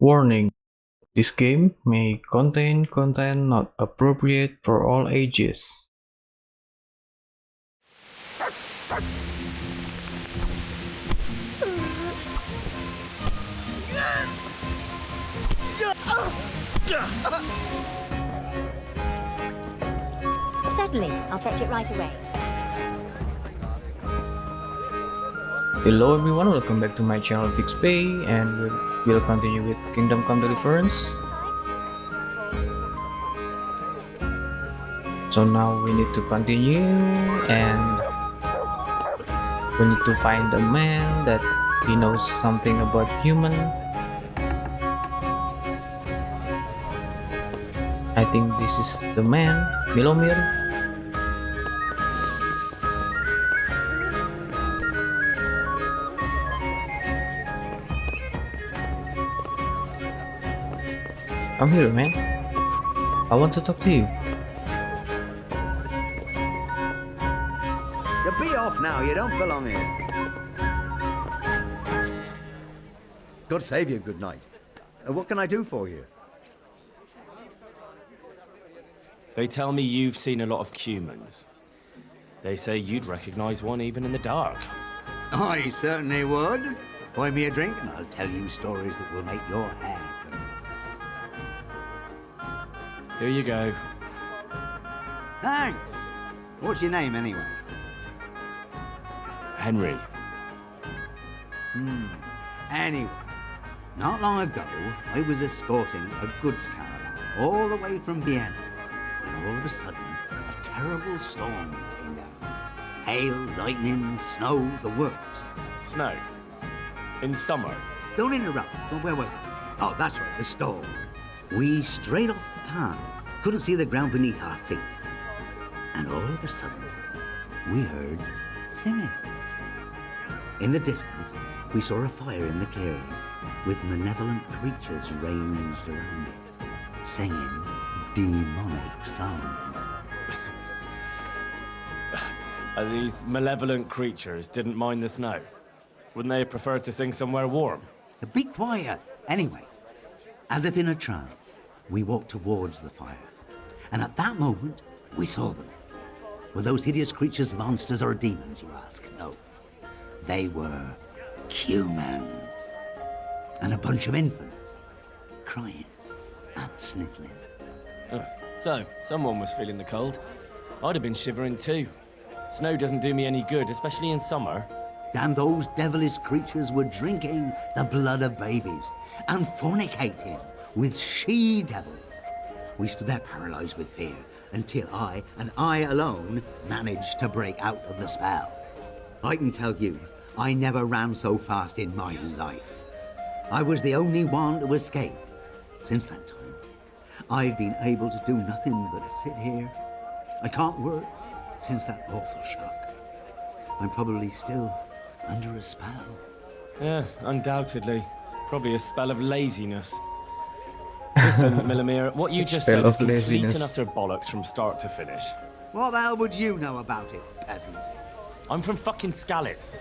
Warning: this game may contain content not appropriate for all ages. Certainly, I'll fetch it right away. Hello everyone, welcome back to my channel Pixpay, and we'll continue with Kingdom Come Deliverance. So now we need to continue, and we need to find a man that he knows something about human. I think this is the man, Milomir. Come here, man. I want to talk to you. You be off now, you don't belong here. God save you, good night. What can I do for you? They tell me you've seen a lot of humans. They say you'd recognize one even in the dark. I certainly would. Buy me a drink and I'll tell you stories that will make your hair curl. Here you go. Thanks. What's your name anyway? Henry. Anyway, not long ago, I was escorting a goods caravan all the way from Vienna. And all of a sudden, a terrible storm came down. Hail, lightning, snow, the works. Snow. In summer. Don't interrupt. Well, where was it? Oh, that's right, the storm. We strayed off the path. Couldn't see the ground beneath our feet. And all of a sudden, we heard singing. In the distance, we saw a fire in the clearing, with malevolent creatures ranged around it, singing demonic songs. And these malevolent creatures didn't mind the snow. Wouldn't they have preferred to sing somewhere warm? Be quiet. Anyway, as if in a trance, we walked towards the fire. And at that moment, we saw them. Were those hideous creatures monsters or demons, you ask? No. They were humans. And a bunch of infants, crying and sniffling. So, someone was feeling the cold. I'd have been shivering too. Snow doesn't do me any good, especially in summer. And those devilish creatures were drinking the blood of babies and fornicating with she-devils. We stood there paralyzed with fear until I, and I alone, managed to break out of the spell. I can tell you, I never ran so fast in my life. I was the only one to escape. Since that time, I've been able to do nothing but sit here. I can't work since that awful shock. I'm probably still under a spell. Yeah, undoubtedly. Probably a spell of laziness. Listen, Milomir, what you just Spell said is of complete laziness. and utter bollocks from start to finish. What the hell would you know about it, peasant? I'm from fucking Skalitz.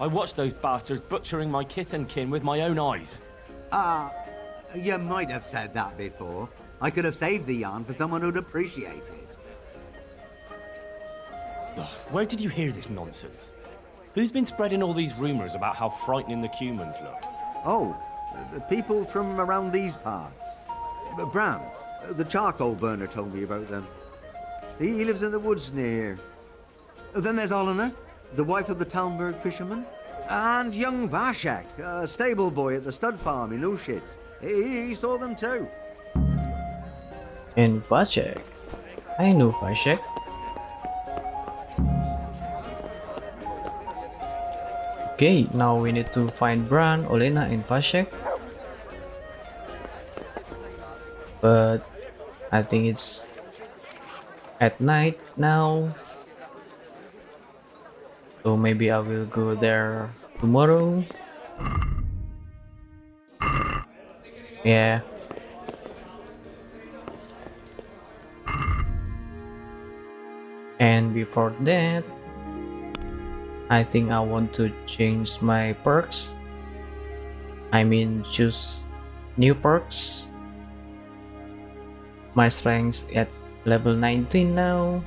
I watched those bastards butchering my kith and kin with my own eyes. You might have said that before. I could have saved the yarn for someone who'd appreciate it. Where did you hear this nonsense? Who's been spreading all these rumors about how frightening the humans look? Oh, people from around these parts. Bram, the charcoal burner, told me about them. He lives in the woods near here. Then there's Olener, the wife of the Talmberg fisherman. And young Vashek, a stable boy at the stud farm in Ushitz. He saw them too. And Vashek. I know Vashek. Okay, now we need to find Bran, Olena, and Vashek. But I think it's at night now. So maybe I will go there tomorrow. Yeah. And before that, I think I want to change my perks. I mean, choose new perks. My strength at level 19 now.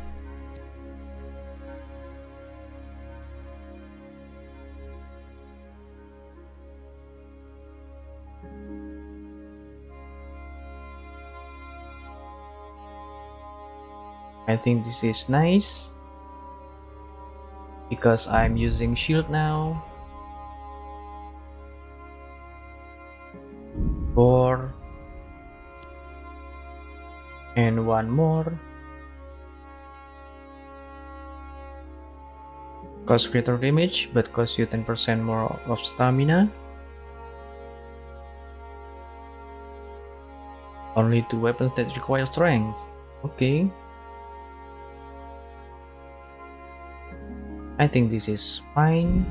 I think this is nice because I'm using shield now. 4 and one more. Cost greater damage but cost you 10% more of stamina. Only 2 weapons that require strength. Okay. I think this is fine.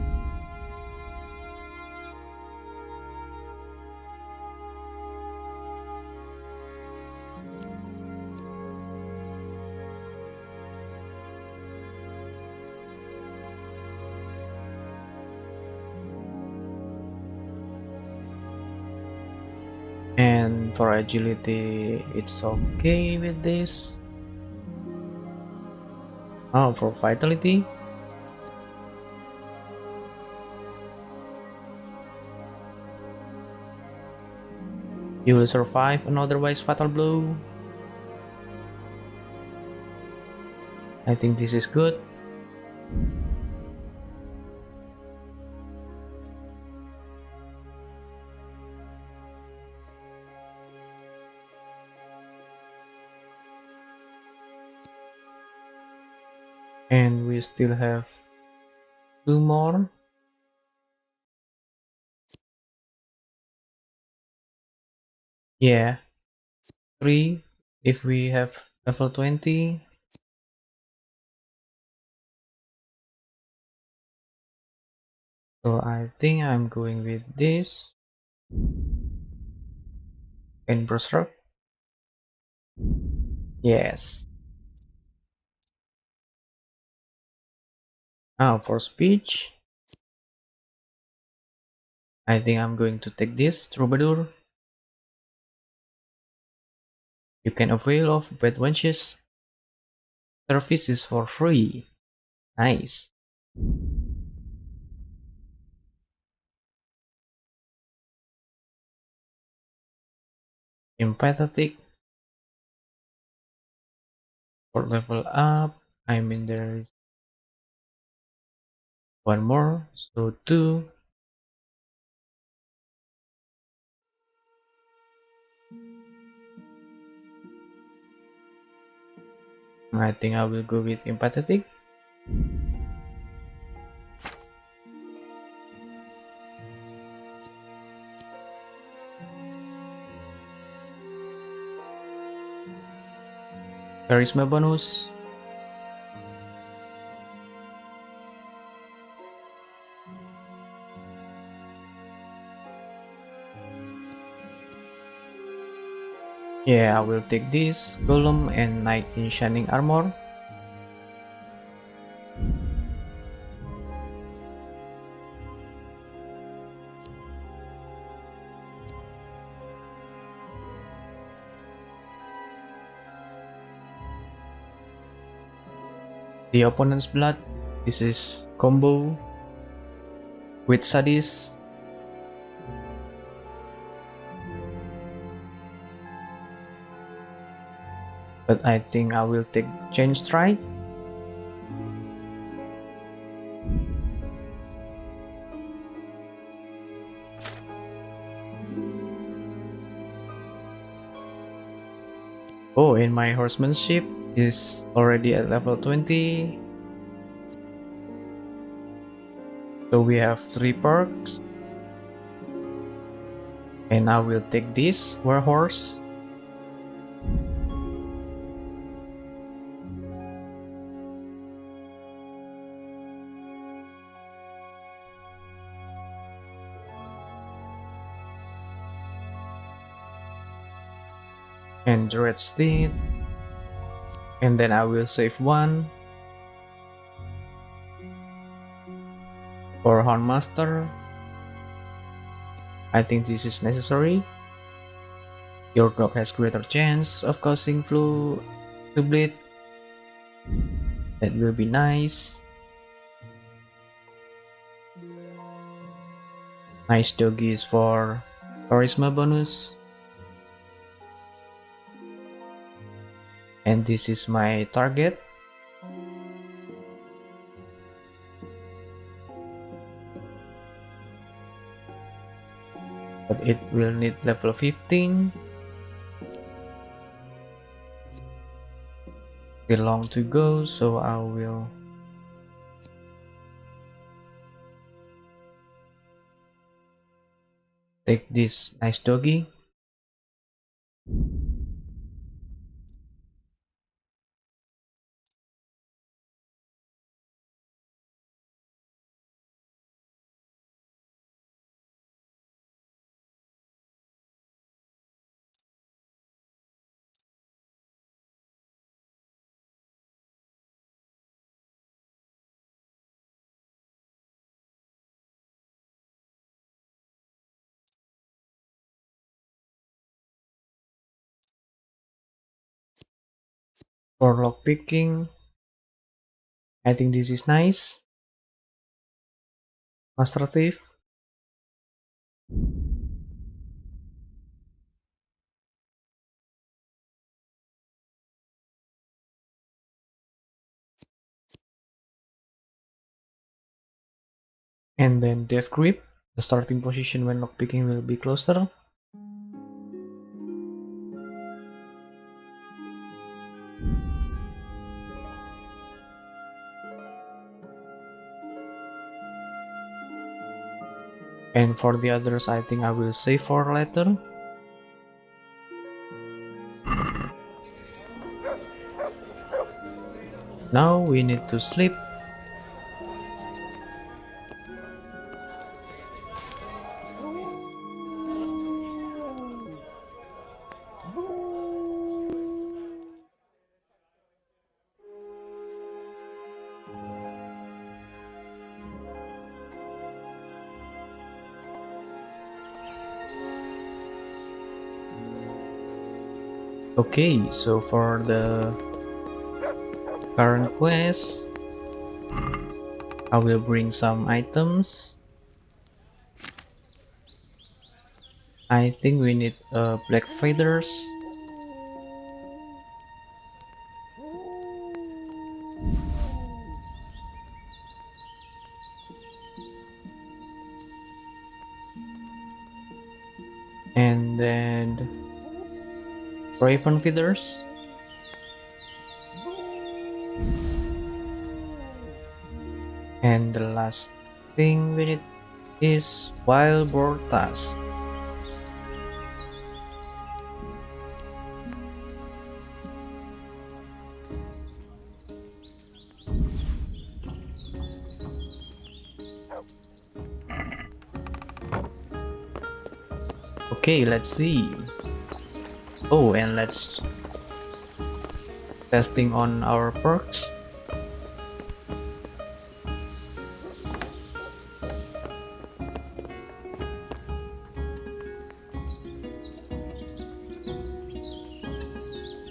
And for agility, it's okay with this. Oh, for vitality, you will survive an otherwise fatal blow. I think this is good. And we still have 2 more. Yeah, 3 if we have level 20. So I think I'm going with this. And Berserk. Yes. Now for speech, I think I'm going to take this Troubadour. You can avail of Bad Wench's services for free. Nice. Empathetic for level up. I mean there is one more, so 2. I think I will go with empathetic. Charisma bonus. Yeah, I will take this Golem and Knight in Shining Armor. The opponent's blood. This is combo with Sadis. But I think I will take Chain Strike. Oh, and my horsemanship is already at level 20. So we have 3 perks. And I will take this Warhorse. And Dread Steed. And then I will save 1 for Hornmaster. I think this is necessary. Your dog has greater chance of causing flu to bleed. That will be nice. Nice doggy is for charisma bonus. And this is my target. But it will need level 15. Still long to go, so I will take this nice doggy. For lockpicking, I think this is nice. Master Thief. And then Death Grip. The starting position when lockpicking will be closer. And for the others, I think I will save for later. Now we need to sleep. Okay, so for the current quest, I will bring some items. I think we need black feathers. And then raven feathers. And the last thing we need is wild boar tusk. Okay, let's see. Oh, and let's testing on our perks.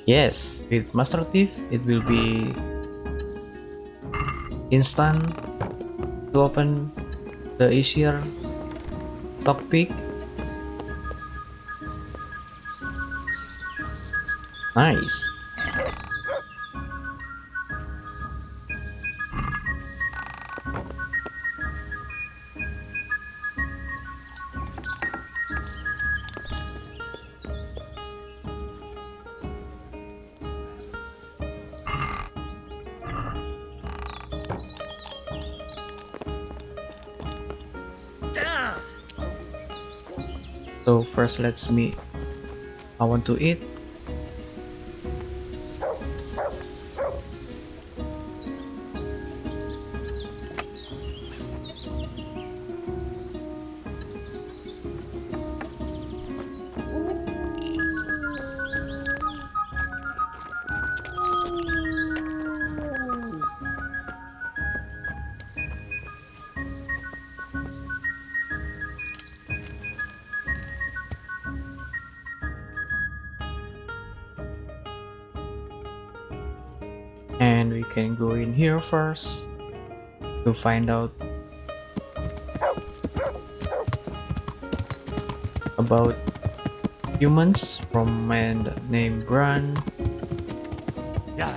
Yes, with Master Thief, it will be instant to open the easier lockpick. Nice. So first I want to eat. And we can go in here first to find out about humans from man named Bran. Yeah.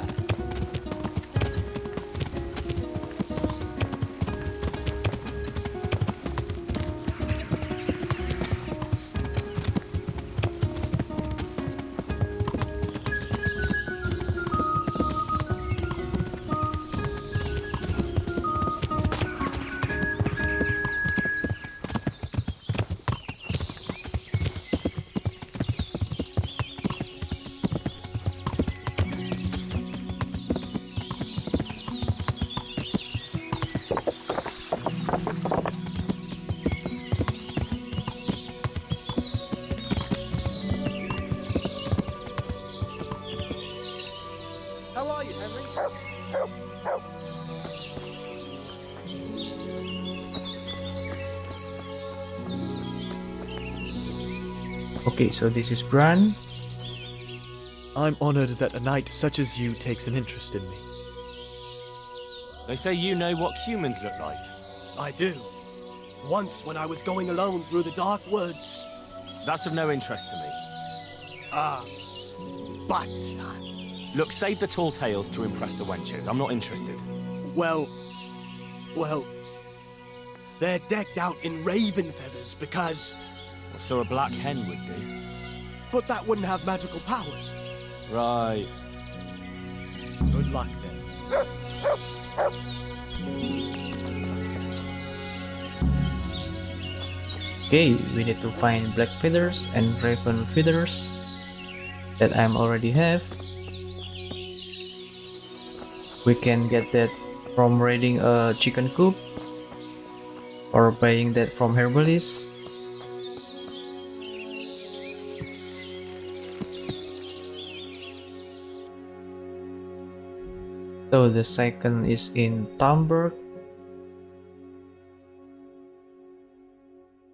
How are you, Henry? Okay, so this is Bran. I'm honored that a knight such as you takes an interest in me. They say you know what humans look like. I do. Once, when I was going alone through the dark woods. That's of no interest to me. But, Look, save the tall tales to impress the wenches. I'm not interested. well, they're decked out in raven feathers because. So a black hen would do. But that wouldn't have magical powers. Right. Good luck then. Okay, we need to find black feathers and raven feathers that I already have. We can get that from raiding a chicken coop or buying that from herbalist. So the second is in Tamberg.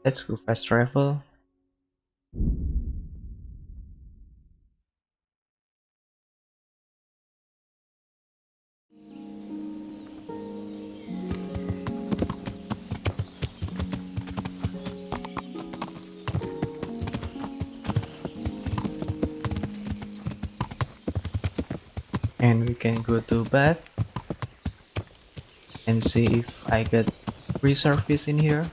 Let's go fast travel. And we can go to Bath and see if I get free service in here.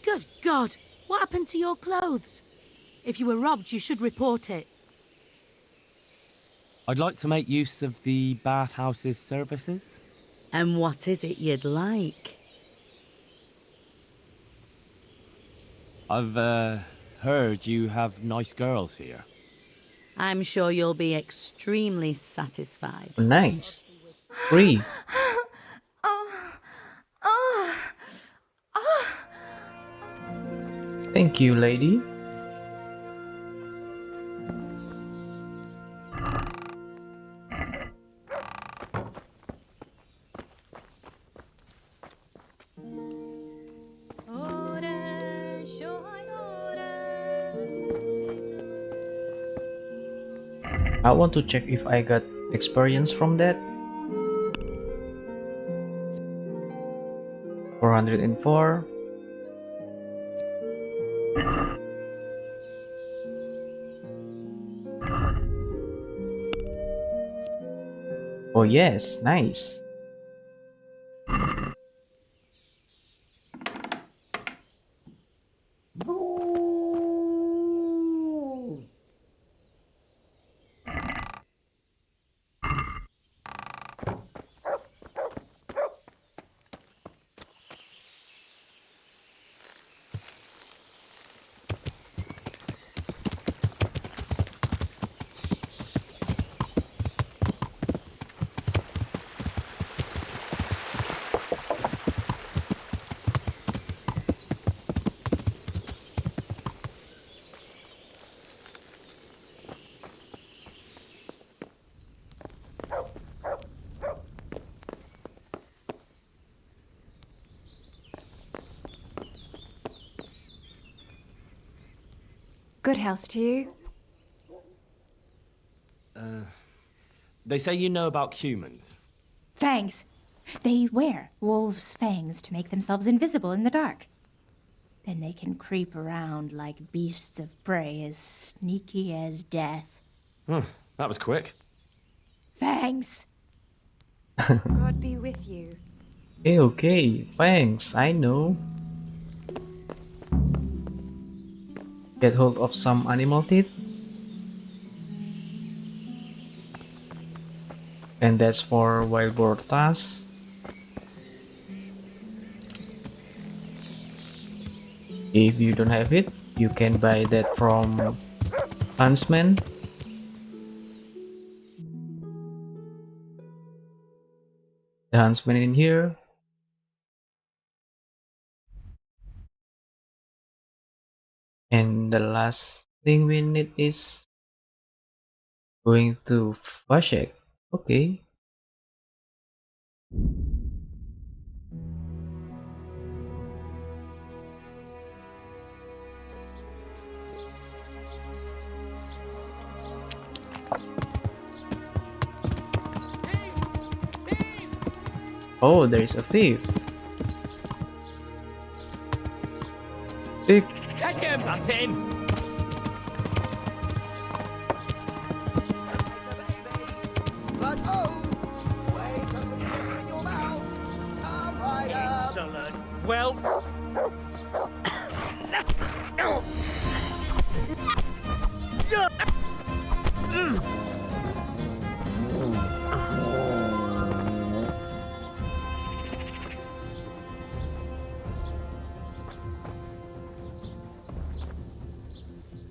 Good God! What happened to your clothes? If you were robbed, you should report it. I'd like to make use of the bathhouse's services. And what is it you'd like? I've heard you have nice girls here. I'm sure you'll be extremely satisfied. Nice. Free. Thank you, lady. I want to check if I got experience from that. 404. Oh yes, nice. Good health to you. They say you know about humans. Fangs. They wear wolves' fangs to make themselves invisible in the dark. Then they can creep around like beasts of prey as sneaky as death. That was quick. Fangs. God be with you. Okay, thanks, I know. Get hold of some animal teeth. And that's for wild boar task. If you don't have it, you can buy that from Huntsman. The Huntsman in here. And the last thing we need is going to Vashek. Okay. Oh, there is a thief. Thief. Catch him! That's him! But oh, wait till we get in your mouth. Come right up. Excellent. Well...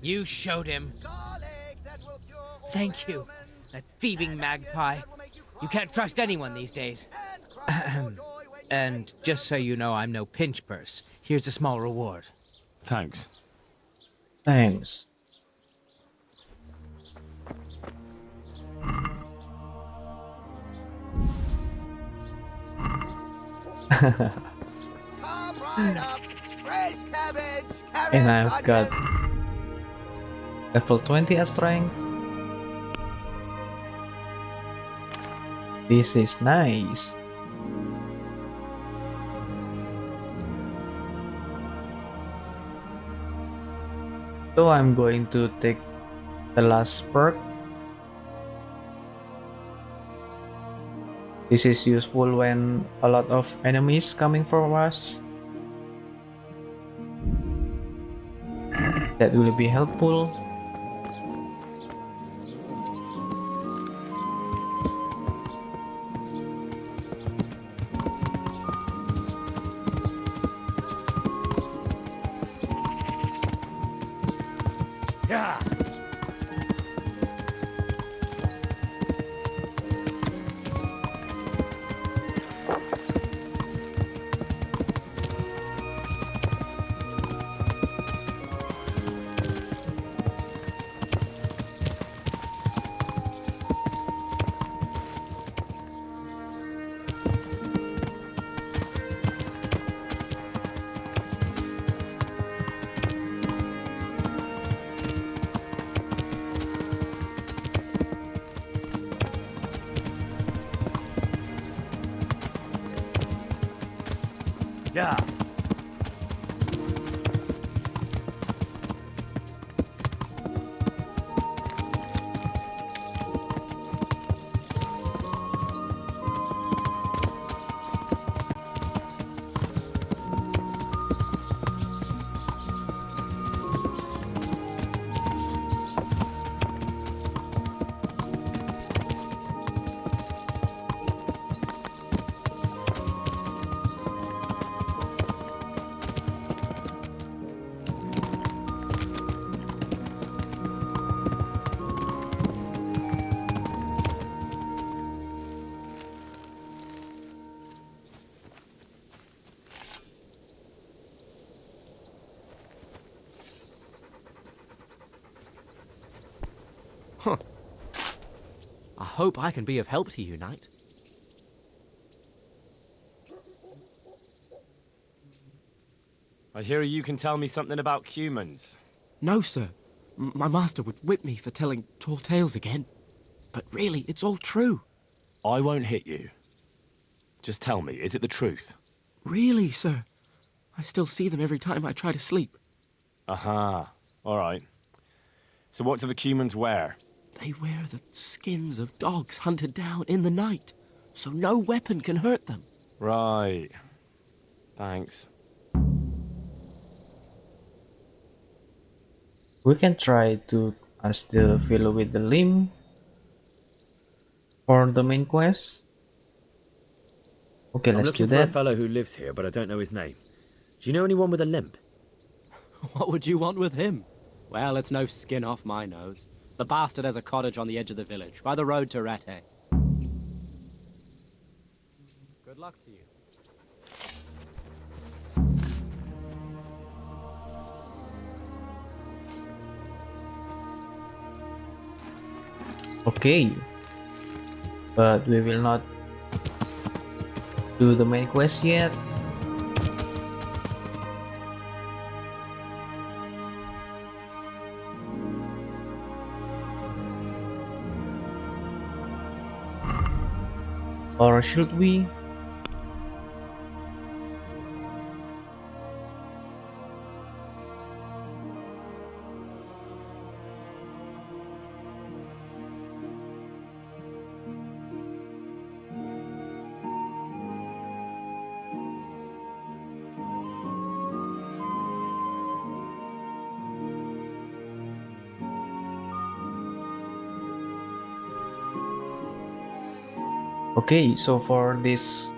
You showed him. Garlic that will cure all Thank you. ailments. That thieving magpie. That will make you You cry can't trust anyone these days. and cry for joy when you And just so you know, I'm no pinch purse. Here's a small reward. Thanks. Thanks. come right up. Fresh cabbage, carrots, And I've got onions. level 20 as strength. This is nice. So I'm going to take the last perk. This is useful when a lot of enemies coming for us. That will be helpful. Yeah. Yeah. I hope I can be of help to you, Knight. I hear you can tell me something about humans. No, sir. My master would whip me for telling tall tales again. But really, it's all true. I won't hit you. Just tell me, is it the truth? Really, sir. I still see them every time I try to sleep. Aha. All right. So what do the humans wear? They wear the skins of dogs hunted down in the night, so no weapon can hurt them. Right. Thanks. We can try to ask the fellow with the limb for the main quest. Okay, I'm let's do looking for a that. fellow who lives here, but I don't know his name. Do you know anyone with a limp? What would you want with him? Well, it's no skin off my nose. The bastard has a cottage on the edge of the village, by the road to Rete. Good luck to you. Okay, but we will not do the main quest yet. Or should we? Okay, so for this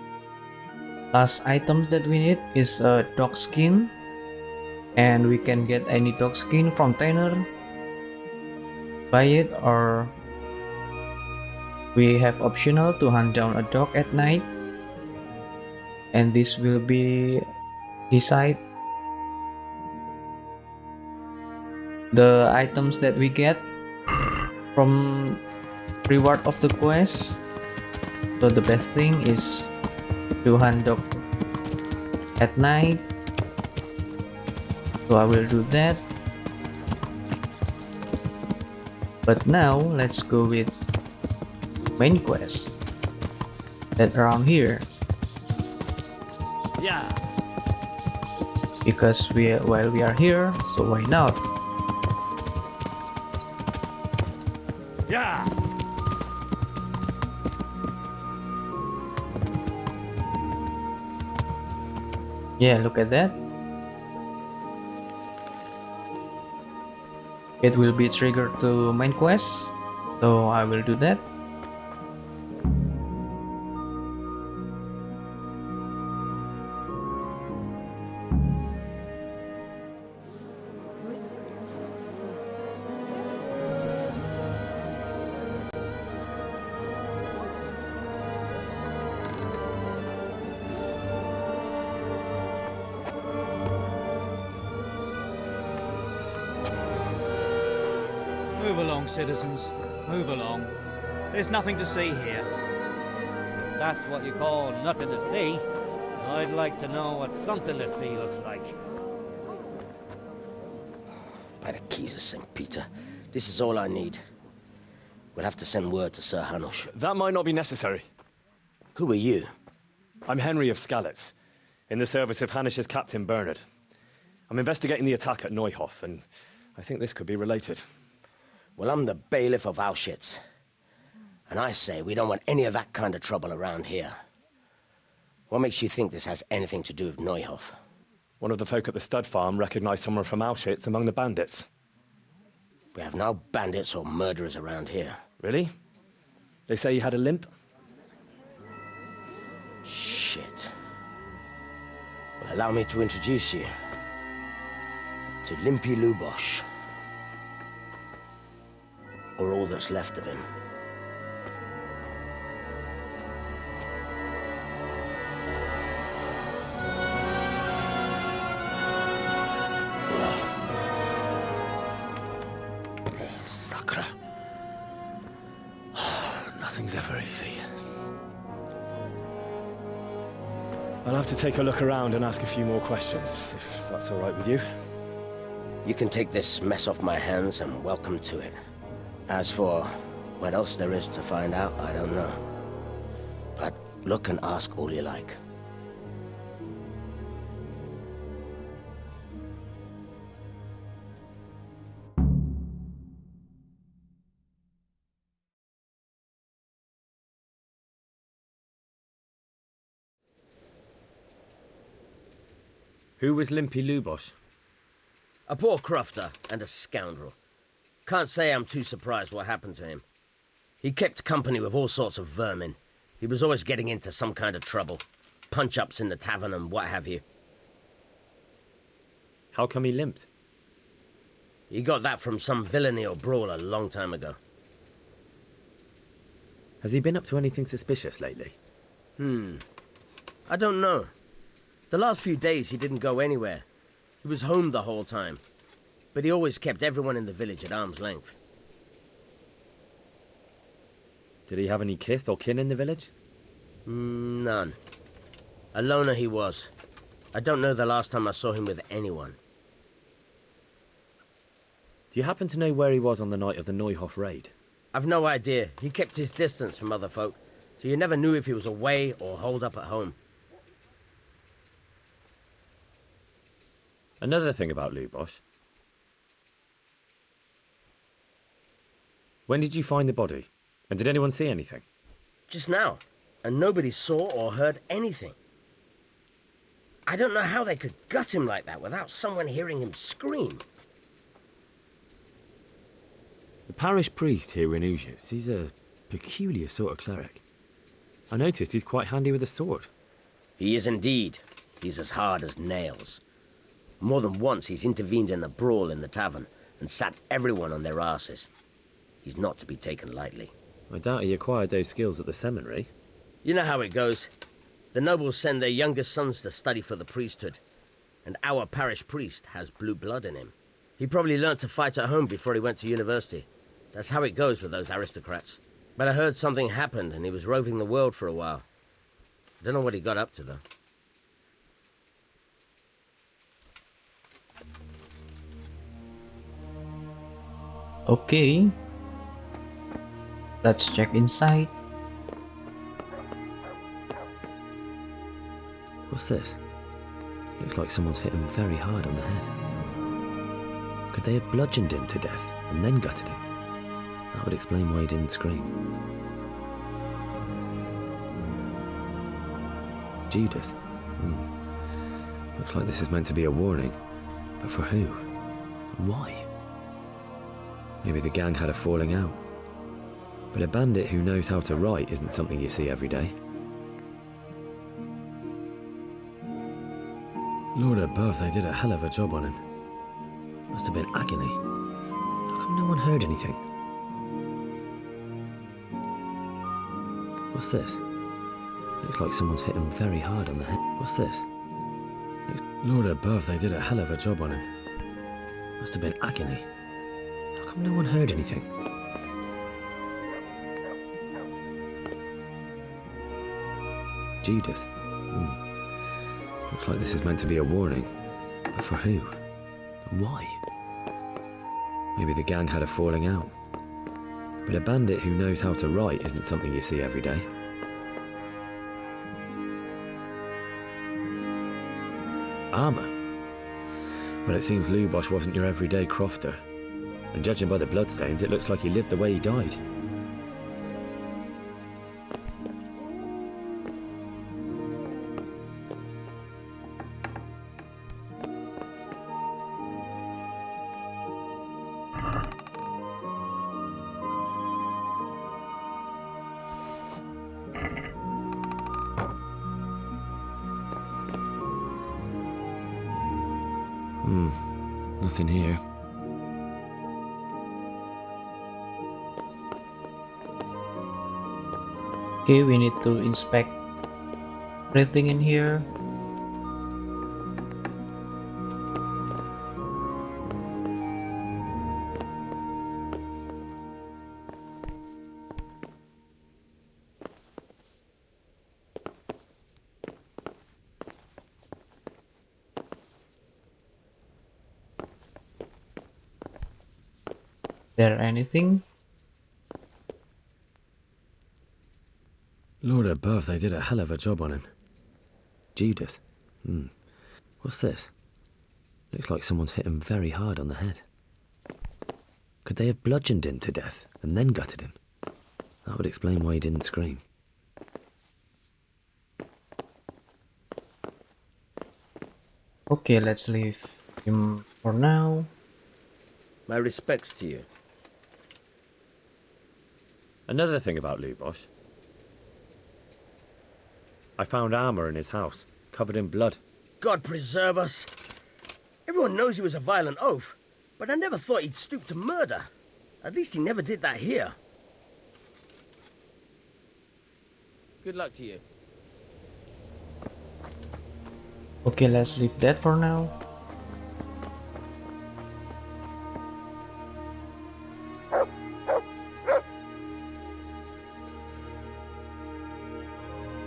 last item that we need is a dog skin, and we can get any dog skin from Tanner, buy it, or we have optional to hunt down a dog at night, and this will be decide the items that we get from reward of the quest. So the best thing is to hunt dog at night. So I will do that. But now let's go with main quest. That around here. Yeah. Because while we are here, so why not? Yeah. Yeah, look at that. It will be triggered to main quest, so I will do that. Move along, citizens. Move along. There's nothing to see here. That's what you call nothing to see. I'd like to know what something to see looks like. By the keys of St. Peter, this is all I need. We'll have to send word to Sir Hanush. That might not be necessary. Who are you? I'm Henry of Skalitz, in the service of Hanush's Captain Bernard. I'm investigating the attack at Neuhof, and I think this could be related. Well, I'm the bailiff of Auschwitz. And I say we don't want any of that kind of trouble around here. What makes you think this has anything to do with Neuhof? One of the folk at the stud farm recognized someone from Auschwitz among the bandits. We have no bandits or murderers around here. Really? They say he had a limp? Shit. Well, allow me to introduce you to Limpy Lubosh. Or all that's left of him. Sakra. Nothing's ever easy. I'll have to take a look around and ask a few more questions, if that's all right with you. You can take this mess off my hands and welcome to it. As for what else there is to find out, I don't know. But look and ask all you like. Who was Limpy Lubosh? A poor crofter and a scoundrel. Can't say I'm too surprised what happened to him. He kept company with all sorts of vermin. He was always getting into some kind of trouble. Punch-ups in the tavern and what have you. How come he limped? He got that from some villainy or brawl a long time ago. Has he been up to anything suspicious lately? I don't know. The last few days he didn't go anywhere. He was home the whole time. But he always kept everyone in the village at arm's length. Did he have any kith or kin in the village? None. A loner he was. I don't know the last time I saw him with anyone. Do you happen to know where he was on the night of the Neuhof raid? I've no idea. He kept his distance from other folk, so you never knew if he was away or holed up at home. Another thing about Lubosh. When did you find the body? And did anyone see anything? Just now. And nobody saw or heard anything. I don't know how they could gut him like that without someone hearing him scream. The parish priest here in Ujis, he's a peculiar sort of cleric. I noticed he's quite handy with a sword. He is indeed. He's as hard as nails. More than once he's intervened in a brawl in the tavern and sat everyone on their asses. He's not to be taken lightly. I doubt he acquired those skills at the seminary. You know how it goes. The nobles send their youngest sons to study for the priesthood, and our parish priest has blue blood in him. He probably learnt to fight at home before he went to university. That's how it goes with those aristocrats. But I heard something happened and he was roving the world for a while. Don't know what he got up to, though. Okay. Let's check inside. What's this? Looks like someone's hit him very hard on the head. Could they have bludgeoned him to death and then gutted him? That would explain why he didn't scream. Judas. Looks like this is meant to be a warning. But for who? And why? Maybe the gang had a falling out. But a bandit who knows how to write isn't something you see every day. Lord above, they did a hell of a job on him. Must have been agony. How come no one heard anything? What's this? Looks like someone's hit him very hard on the head. What's this? Lord above, they did a hell of a job on him. Must have been agony. How come no one heard anything? Judas. Looks like this is meant to be a warning. But for who? And why? Maybe the gang had a falling out. But a bandit who knows how to write isn't something you see every day. Armour? Well, it seems Lubosh wasn't your everyday crofter. And judging by the bloodstains, it looks like he lived the way he died. Nothing here. Okay, we need to inspect everything in here. there anything? Lord above, they did a hell of a job on him. Judas. What's this? Looks like someone's hit him very hard on the head. Could they have bludgeoned him to death and then gutted him? That would explain why he didn't scream. Okay, let's leave him for now. My respects to you. Another thing about Lubosh. I found armor in his house, covered in blood. God preserve us. Everyone knows he was a violent oaf, but I never thought he'd stoop to murder. At least he never did that here. Good luck to you. Okay, let's leave that for now.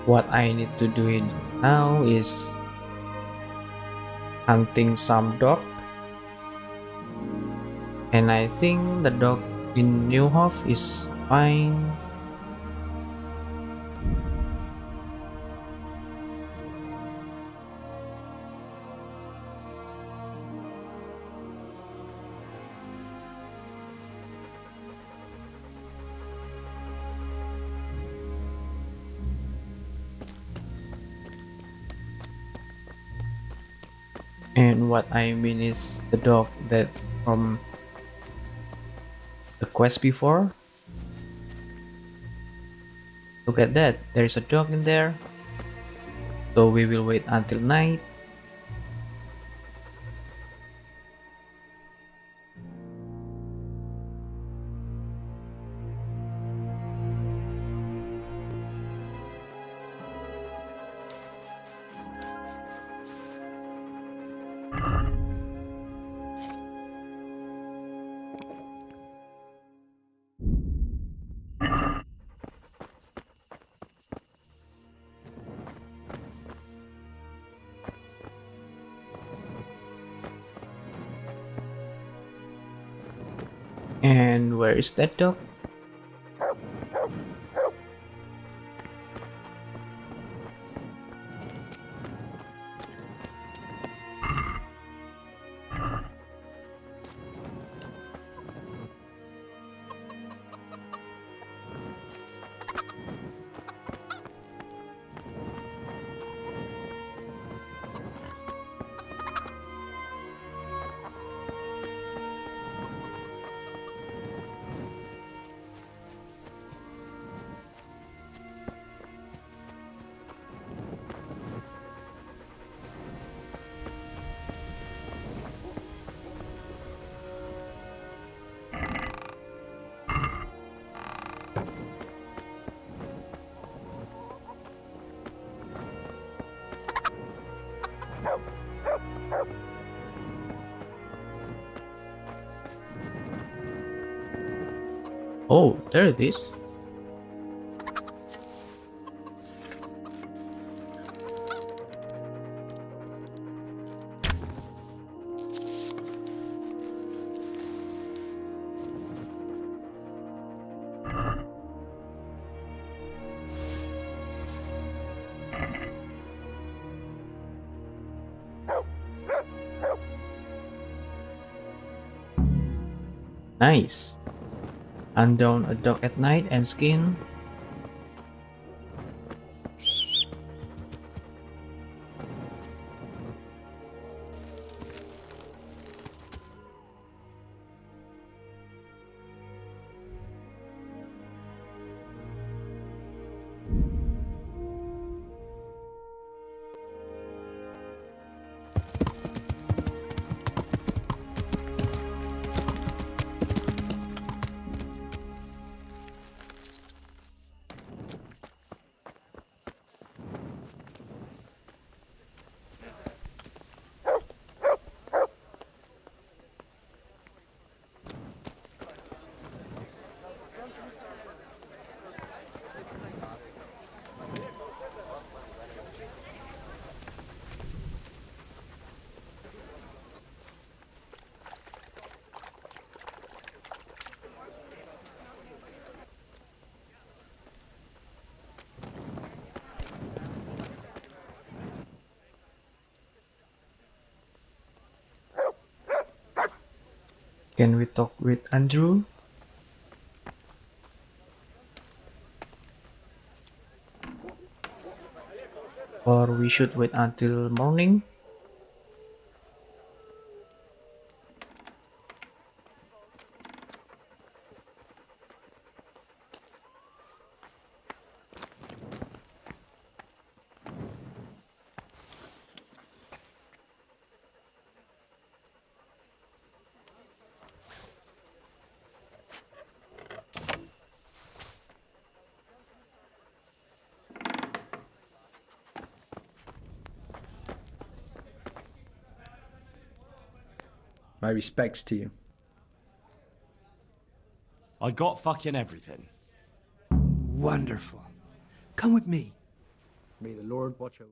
What I need to do now is hunting some dog, and I think the dog in Newhof is fine. And what I mean is the dog that from the quest before. Look at that, there is a dog in there. So we will wait until night. And where is that dog? Oh, there it is. Nice. Hunt down a dog at night and skin. Can we talk with Andrew? Or we should wait until morning? My respects to you. I got fucking everything. Wonderful. Come with me. May the Lord watch over.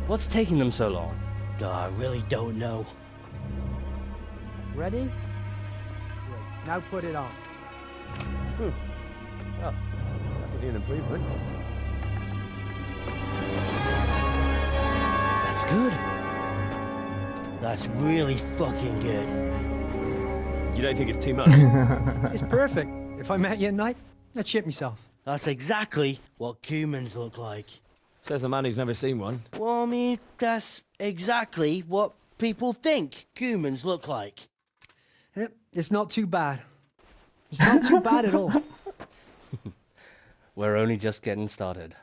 What's taking them so long? I really don't know. Ready? Great. Now put it on. Oh, that would be an improvement. That's good. That's really fucking good. You don't think it's too much? It's perfect. If I met you at night, I'd shit myself. That's exactly what humans look like. Says the man who's never seen one. Well, I mean, that's exactly what people think humans look like. Yep, it's not too bad. It's not too bad at all. We're only just getting started.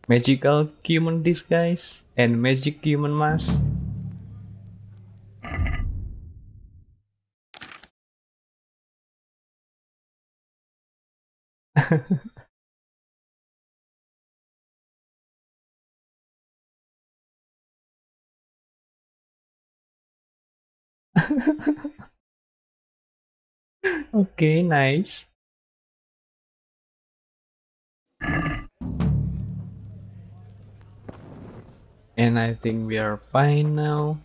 Magical human disguise and magic human mask. Okay, nice. And I think we are fine now.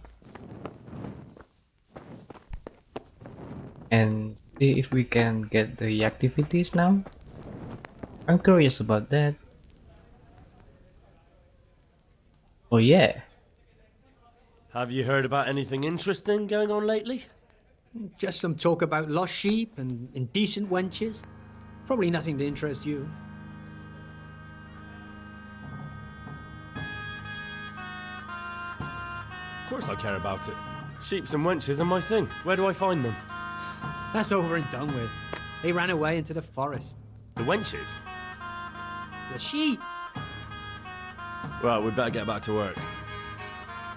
And see if we can get the activities now. I'm curious about that. Oh yeah. Have you heard about anything interesting going on lately? Just some talk about lost sheep and indecent wenches. Probably nothing to interest you. Of course I care about it. Sheeps and wenches are my thing. Where do I find them? That's over and done with. They ran away into the forest. The wenches? The sheep. Well, we'd better get back to work.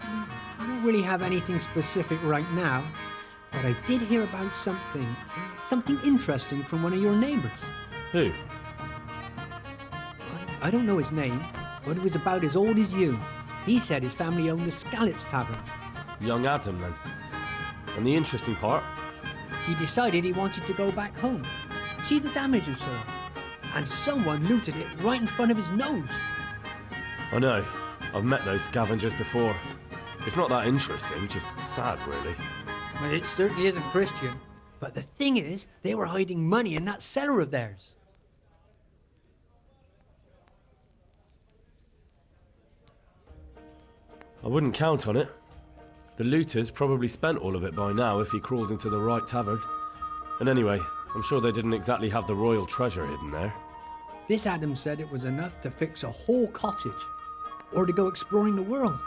I don't really have anything specific right now, but I did hear about something interesting from one of your neighbors. Who? I don't know his name, but it was about as old as you. He said his family owned the Scallops Tavern. Young Adam, then. And the interesting part? He decided he wanted to go back home, see the damage and so on. And someone looted it right in front of his nose. I know. I've met those scavengers before. It's not that interesting, just sad, really. Well, it certainly isn't Christian. But the thing is, they were hiding money in that cellar of theirs. I wouldn't count on it. The looters probably spent all of it by now if he crawled into the right tavern. And anyway, I'm sure they didn't exactly have the royal treasure hidden there. This Adam said it was enough to fix a whole cottage, or to go exploring the world.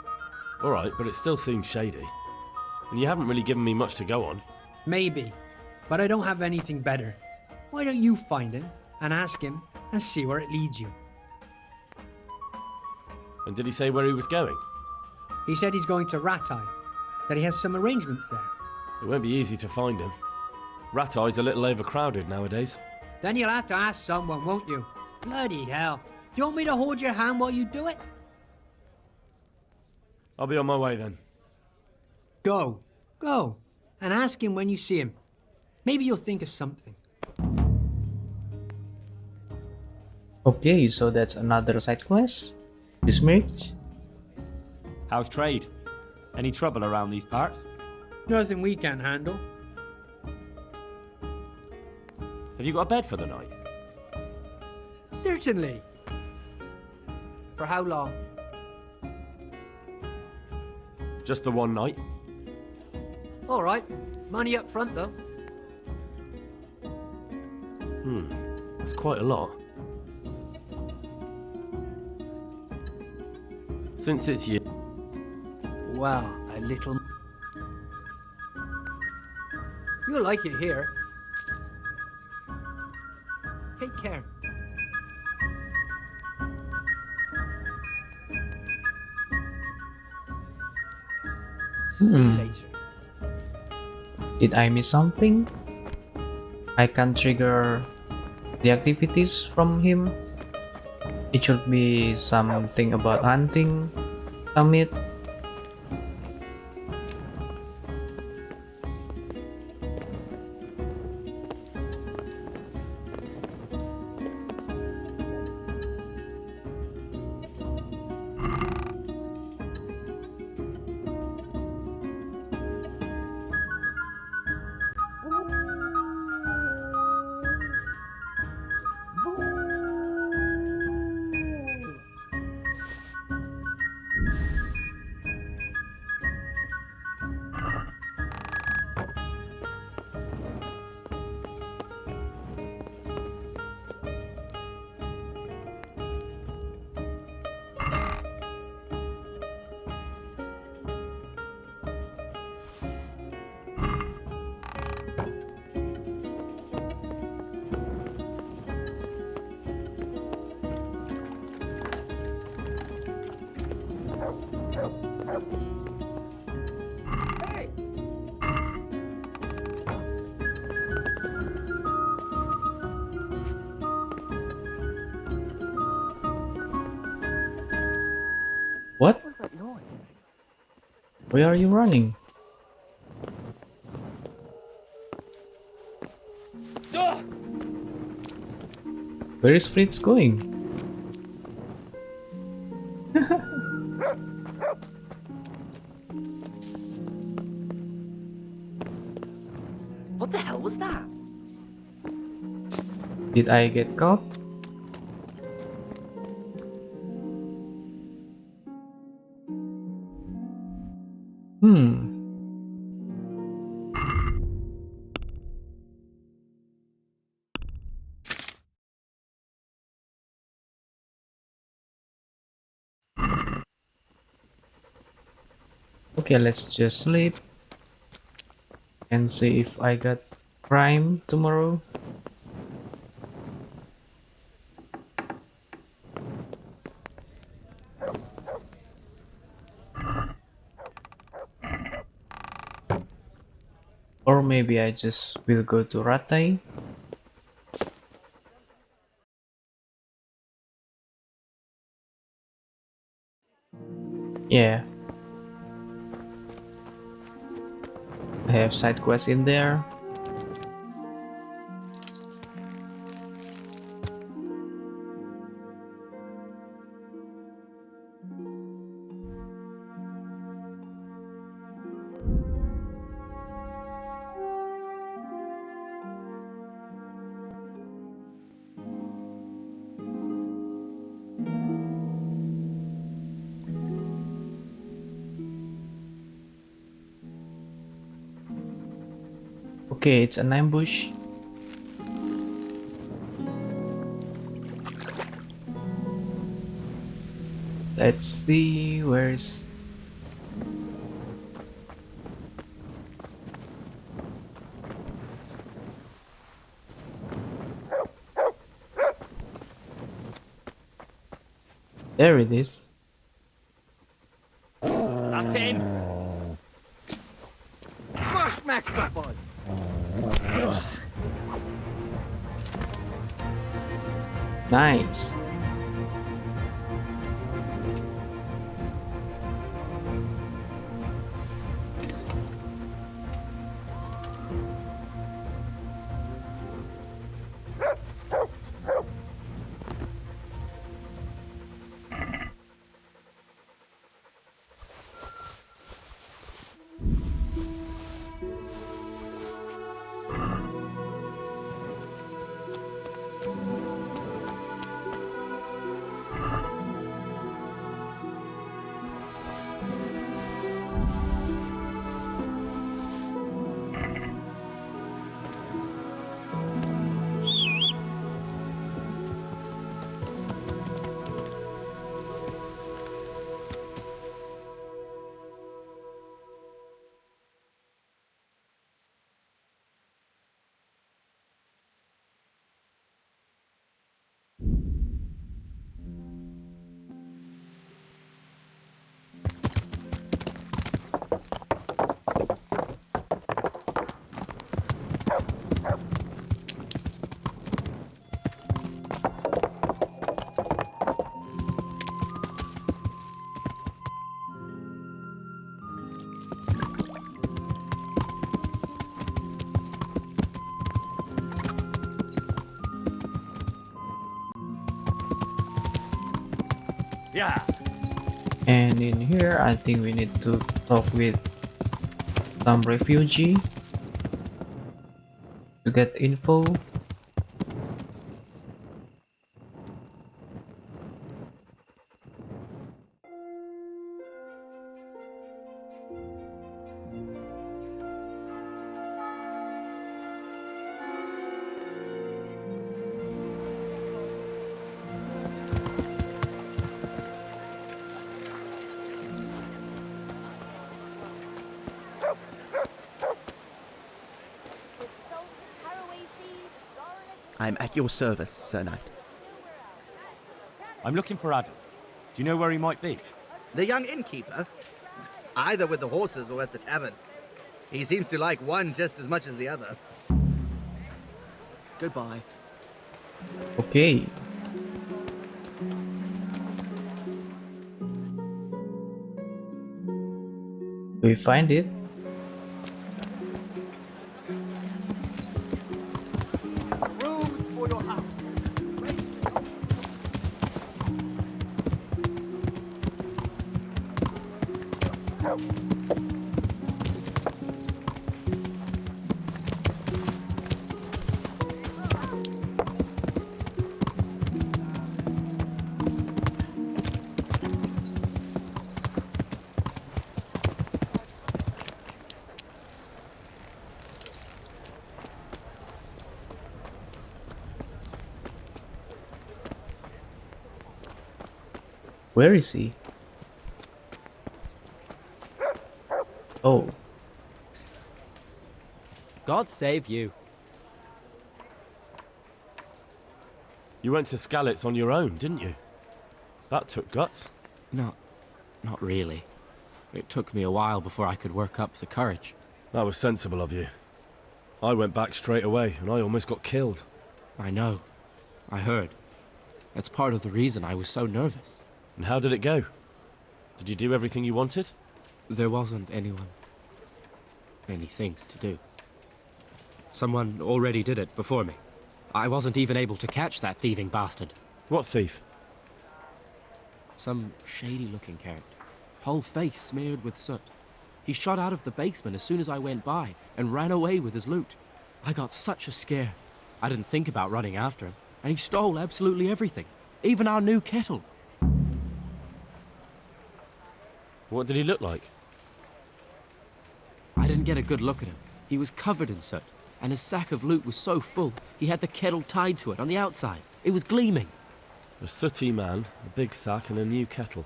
Alright, but it still seems shady. And you haven't really given me much to go on. Maybe, but I don't have anything better. Why don't you find him, and ask him, and see where it leads you? And did he say where he was going? He said he's going to Ratai, that he has some arrangements there. It won't be easy to find him. Ratai's a little overcrowded nowadays. Then you'll have to ask someone, won't you? Bloody hell. Do you want me to hold your hand while you do it? I'll be on my way then. Go. Go. And ask him when you see him. Maybe you'll think of something. Okay, so that's another side quest. Besmirched. How's trade? Any trouble around these parts? Nothing we can't handle. Have you got a bed for the night? Certainly. For how long? Just the one night? All right. Money up front, though. That's quite a lot. Since it's you. Wow, a little... You'll like it here. Take care. See you later. Did I miss something? I can trigger the activities from him. It should be something about hunting, summit. What? Where are you running? Where is Fritz going? What the hell was that? Did I get caught? Okay, let's just sleep and see if I got crime tomorrow. Or maybe I just will go to Rattay. Yeah. I have side quests in there. Okay, it's an ambush. Let's see, where is... There it is. That's him! Smash Mac that one! Nice. Yeah. And in here, I think we need to talk with some refugee to get info. I'm at your service, Sir Knight. I'm looking for Adam. Do you know where he might be? The young innkeeper? Either with the horses or at the tavern. He seems to like one just as much as the other. Goodbye. Okay. We find it. Rooms for your house. Where is he? Oh. God save you. You went to Skalitz on your own, didn't you? That took guts. Not really. It took me a while before I could work up the courage. That was sensible of you. I went back straight away, and I almost got killed. I know. I heard. That's part of the reason I was so nervous. And how did it go? Did you do everything you wanted? There wasn't anything to do. Someone already did it before me. I wasn't even able to catch that thieving bastard. What thief? Some shady-looking character. Whole face smeared with soot. He shot out of the basement as soon as I went by and ran away with his loot. I got such a scare. I didn't think about running after him, and he stole absolutely everything, even our new kettle. What did he look like? I didn't get a good look at him. He was covered in soot, and his sack of loot was so full, he had the kettle tied to it on the outside. It was gleaming. A sooty man, a big sack, and a new kettle.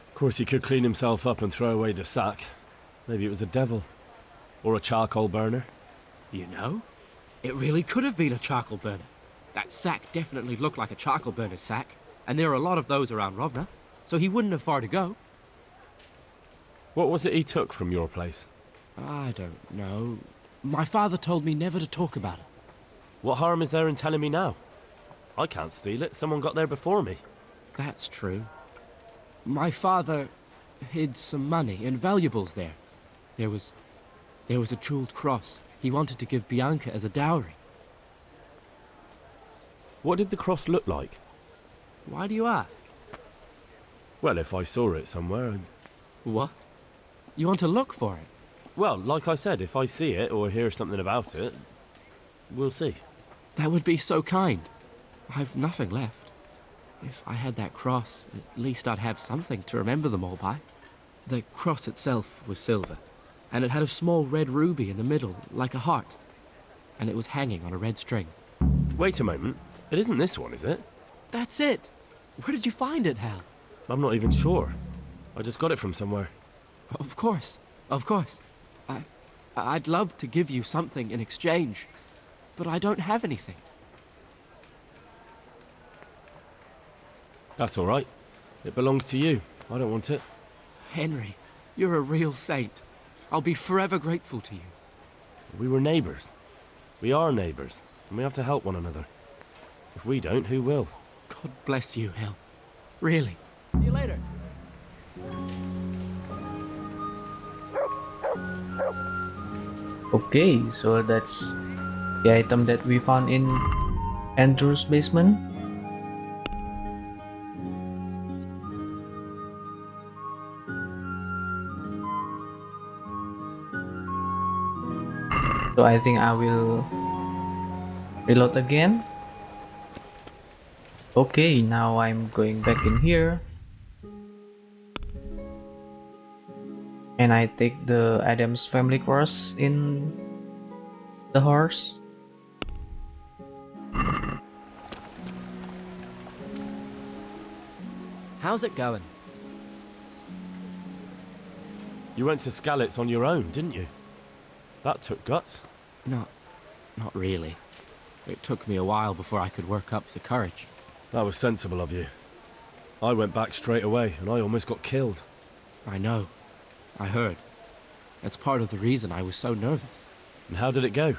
Of course, he could clean himself up and throw away the sack. Maybe it was a devil. Or a charcoal burner. You know, it really could have been a charcoal burner. That sack definitely looked like a charcoal burner's sack, and there are a lot of those around Rovna, so he wouldn't have far to go. What was it he took from your place? I don't know. My father told me never to talk about it. What harm is there in telling me now? I can't steal it. Someone got there before me. That's true. My father hid some money and valuables there. There was a jeweled cross he wanted to give Bianca as a dowry. What did the cross look like? Why do you ask? Well, if I saw it somewhere... What? You want to look for it? Well, like I said, if I see it or hear something about it, we'll see. That would be so kind. I've nothing left. If I had that cross, at least I'd have something to remember them all by. The cross itself was silver, and it had a small red ruby in the middle, like a heart. And it was hanging on a red string. Wait a moment. It isn't this one, is it? That's it! Where did you find it, Hal? I'm not even sure. I just got it from somewhere. Of course. I'd love to give you something in exchange, but I don't have anything. That's all right. It belongs to you. I don't want it. Henry, you're a real saint. I'll be forever grateful to you. We were neighbours. We are neighbours, and we have to help one another. If we don't, who will? God bless you, Hal. Really. See you later. Okay, so that's the item that we found in Andrew's basement. So I think I will reload again. Okay, now I'm going back in here. And I take the Adams family cross in the horse. How's it going? You went to Skalitz on your own, didn't you? That took guts. Not really. It took me a while before I could work up the courage. That was sensible of you. I went back straight away, and I almost got killed. I know. I heard. That's part of the reason I was so nervous. And how did it go?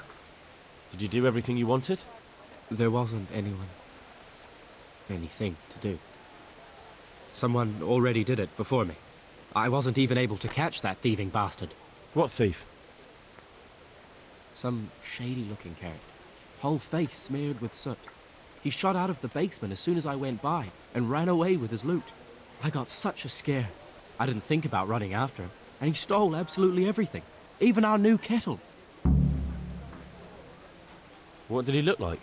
Did you do everything you wanted? There wasn't anything to do. Someone already did it before me. I wasn't even able to catch that thieving bastard. What thief? Some shady-looking character. Whole face smeared with soot. He shot out of the basement as soon as I went by and ran away with his loot. I got such a scare. I didn't think about running after him, and he stole absolutely everything, even our new kettle. What did he look like?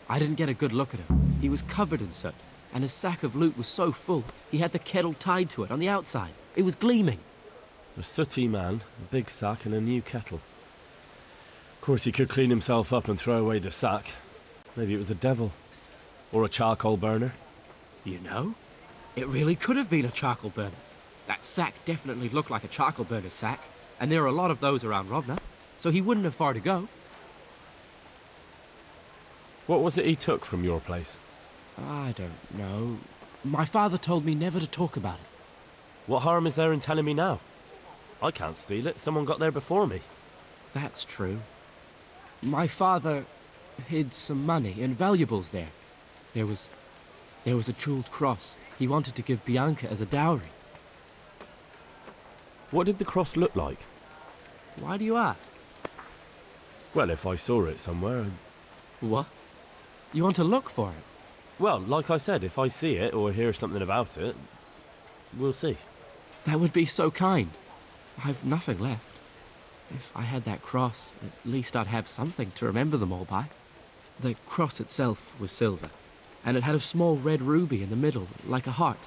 I didn't get a good look at him. He was covered in soot, and his sack of loot was so full, he had the kettle tied to it on the outside. It was gleaming. A sooty man, a big sack and a new kettle. Of course, he could clean himself up and throw away the sack. Maybe it was a devil. Or a charcoal burner. You know? It really could have been a charcoal burner. That sack definitely looked like a charcoal burner's sack, and there are a lot of those around Rovna, so he wouldn't have far to go. What was it he took from your place? I don't know. My father told me never to talk about it. What harm is there in telling me now? I can't steal it. Someone got there before me. That's true. My father hid some money and valuables there. There was a jeweled cross he wanted to give Bianca as a dowry. What did the cross look like? Why do you ask? Well, if I saw it somewhere... What? You want to look for it? Well, like I said, if I see it or hear something about it, we'll see. That would be so kind. I've nothing left. If I had that cross, at least I'd have something to remember them all by. The cross itself was silver, and it had a small red ruby in the middle, like a heart,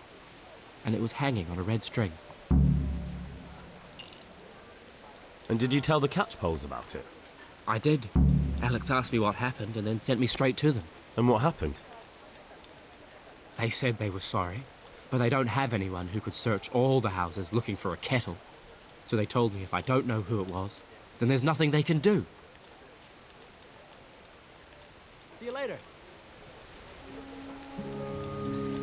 and it was hanging on a red string. And did you tell the catchpoles about it? I did. Alex asked me what happened and then sent me straight to them. And what happened? They said they were sorry, but they don't have anyone who could search all the houses looking for a kettle. So they told me if I don't know who it was, then there's nothing they can do. See you later.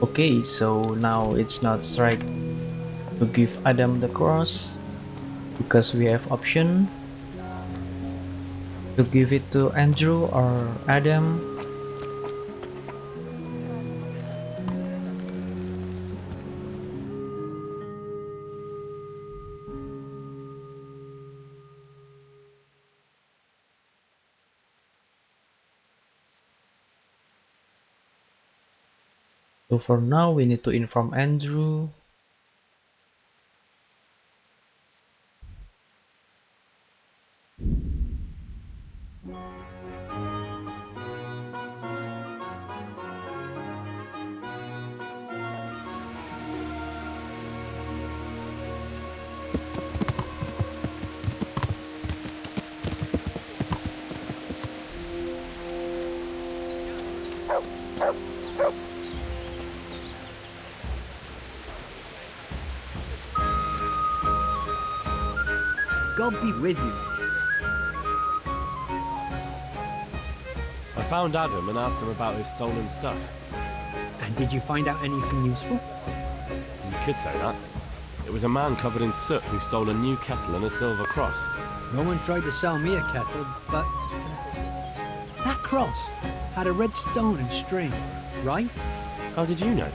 Okay, so now it's not right to give Adam the cross because we have option to give it to Andrew or Adam. So for now we need to inform Andrew. God be with you. I found Adam and asked him about his stolen stuff. And did you find out anything useful? You could say that. It was a man covered in soot who stole a new kettle and a silver cross. No one tried to sell me a kettle, but that cross had a red stone and string, right? How did you know?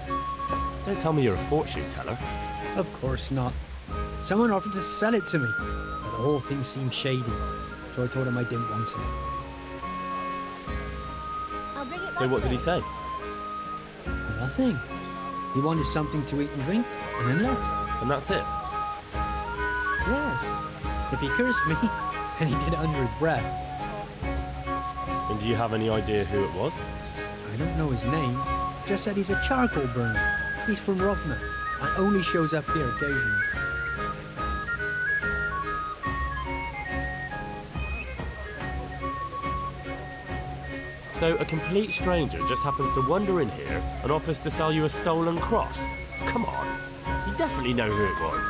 Don't tell me you're a fortune teller. Of course not. Someone offered to sell it to me, but the whole thing seemed shady, so I told him I didn't want it. So what did he say? Nothing. He wanted something to eat and drink, and then left. And that's it? Yes. If he cursed me, then he did it under his breath. And do you have any idea who it was? I don't know his name, just said he's a charcoal burner. He's from Rovna, and only shows up here occasionally. So a complete stranger just happens to wander in here and offers to sell you a stolen cross? Come on, you definitely know who it was.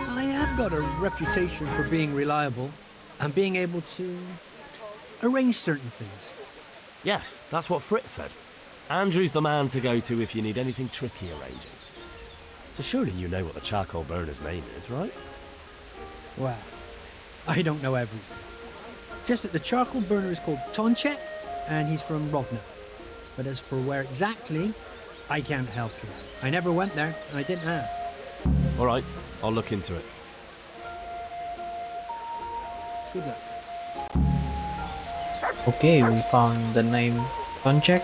I have got a reputation for being reliable and being able to arrange certain things. Yes, that's what Fritz said. Andrew's the man to go to if you need anything tricky arranging. So surely you know what the charcoal burner's name is, right? Well, I don't know everything. Just that the charcoal burner is called Tonchek, and he's from Rovna. But as for where exactly, I can't help you. I never went there, and I didn't ask. All right, I'll look into it. Good luck. Okay, we found the name Tonchek.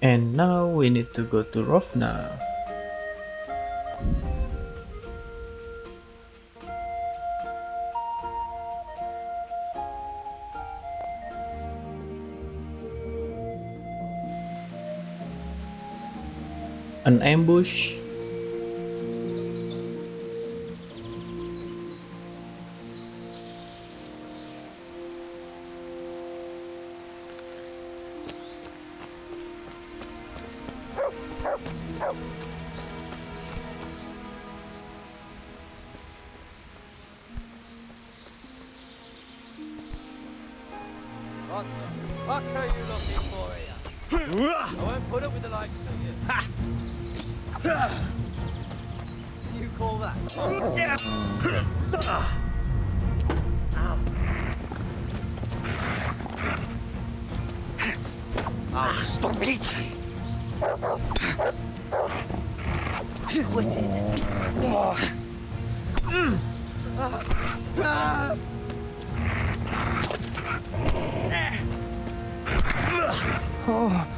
And now we need to go to Rovna. An ambush. What the fuck are you looking for here? I won't put up with the likes of you. You call that? I'll stop it! What's it? Oh.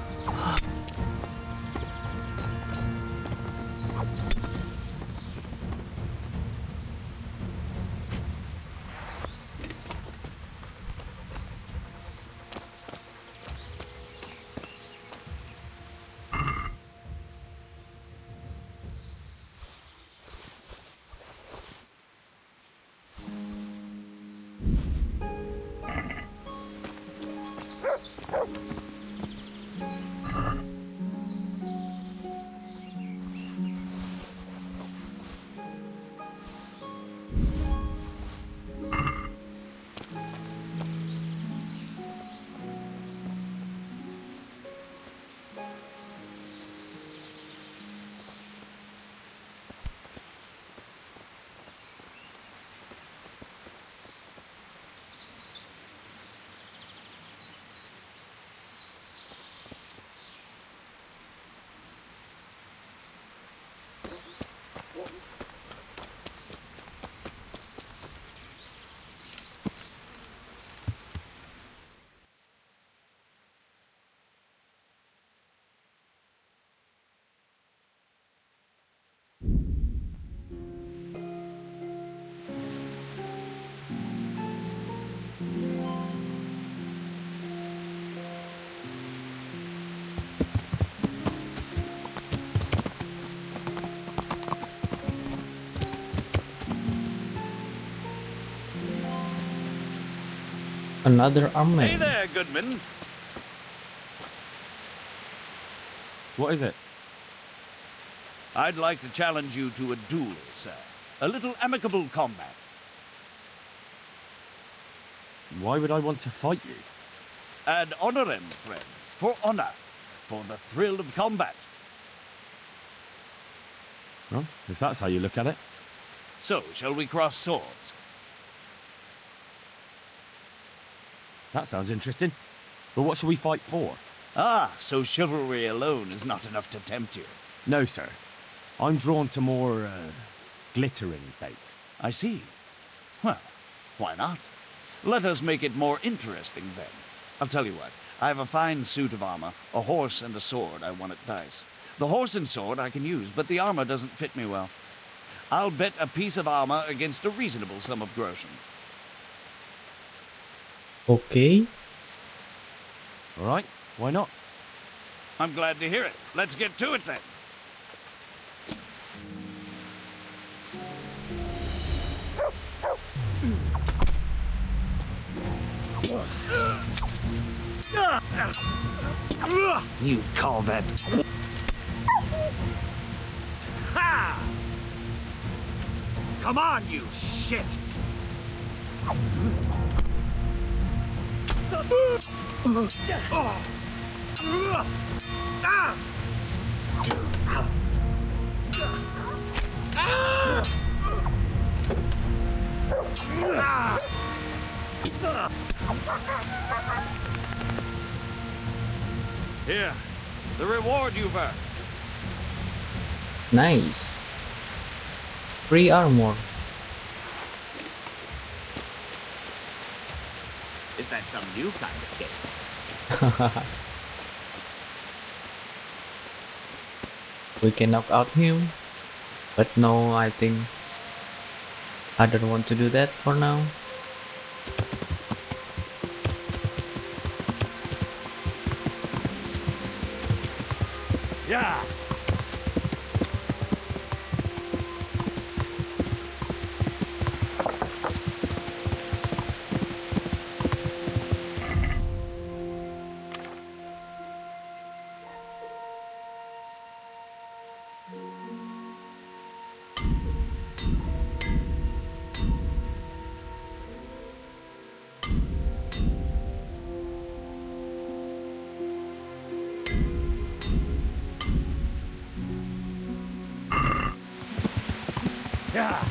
Another army. Hey there, Goodman. What is it? I'd like to challenge you to a duel, sir. A little amicable combat. Why would I want to fight you? Ad honorem, friend. For honor. For the thrill of combat. Well, if that's how you look at it. So, shall we cross swords? That sounds interesting. But what shall we fight for? Ah, so chivalry alone is not enough to tempt you. No, sir. I'm drawn to more, glittering bait. I see. Well, why not? Let us make it more interesting then. I'll tell you what. I have a fine suit of armor, a horse and a sword I won at dice. The horse and sword I can use, but the armor doesn't fit me well. I'll bet a piece of armor against a reasonable sum of groschen. Okay. All right, why not? I'm glad to hear it. Let's get to it then. You call that... Ha! Come on, you shit! Here, the reward you've earned. Nice. Free armor. Is that some new kind of cake? We can knock out him. But no, I think I don't want to do that for now. Yeah. Yeah.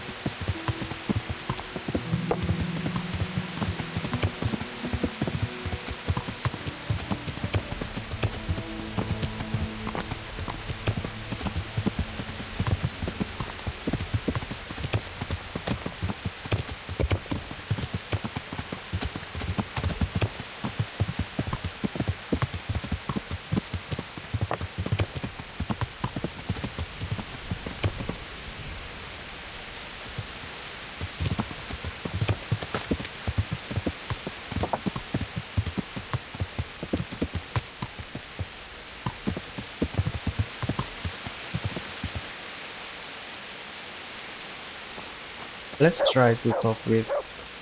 Let's try to talk with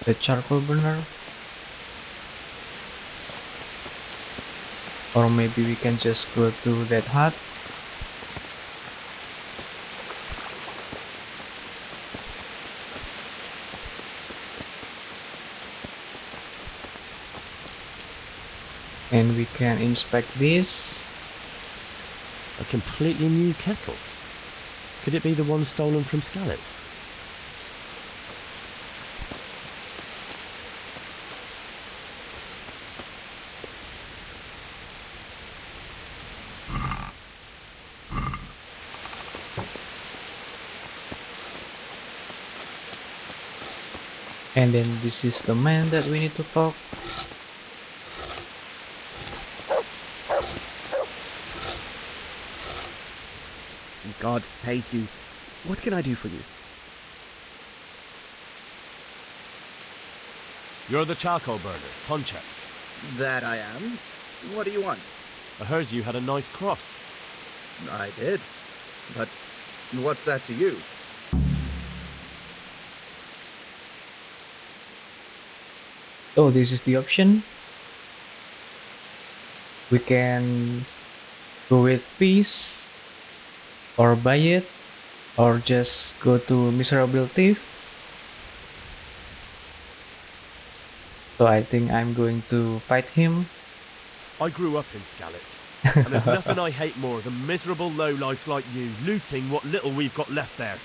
the charcoal burner. Or maybe we can just go to that hut. And we can inspect this. A completely new kettle. Could it be the one stolen from Skalitz? And then this is the man that we need to talk. God save you. What can I do for you? You're the charcoal burner, Ponche. That I am. What do you want? I heard you had a nice cross. I did. But what's that to you? Oh, this is the option. We can go with peace, or buy it, or just go to miserable thief. So I think I'm going to fight him. I grew up in Skalitz, and there's nothing I hate more than miserable lowlifes like you looting what little we've got left there.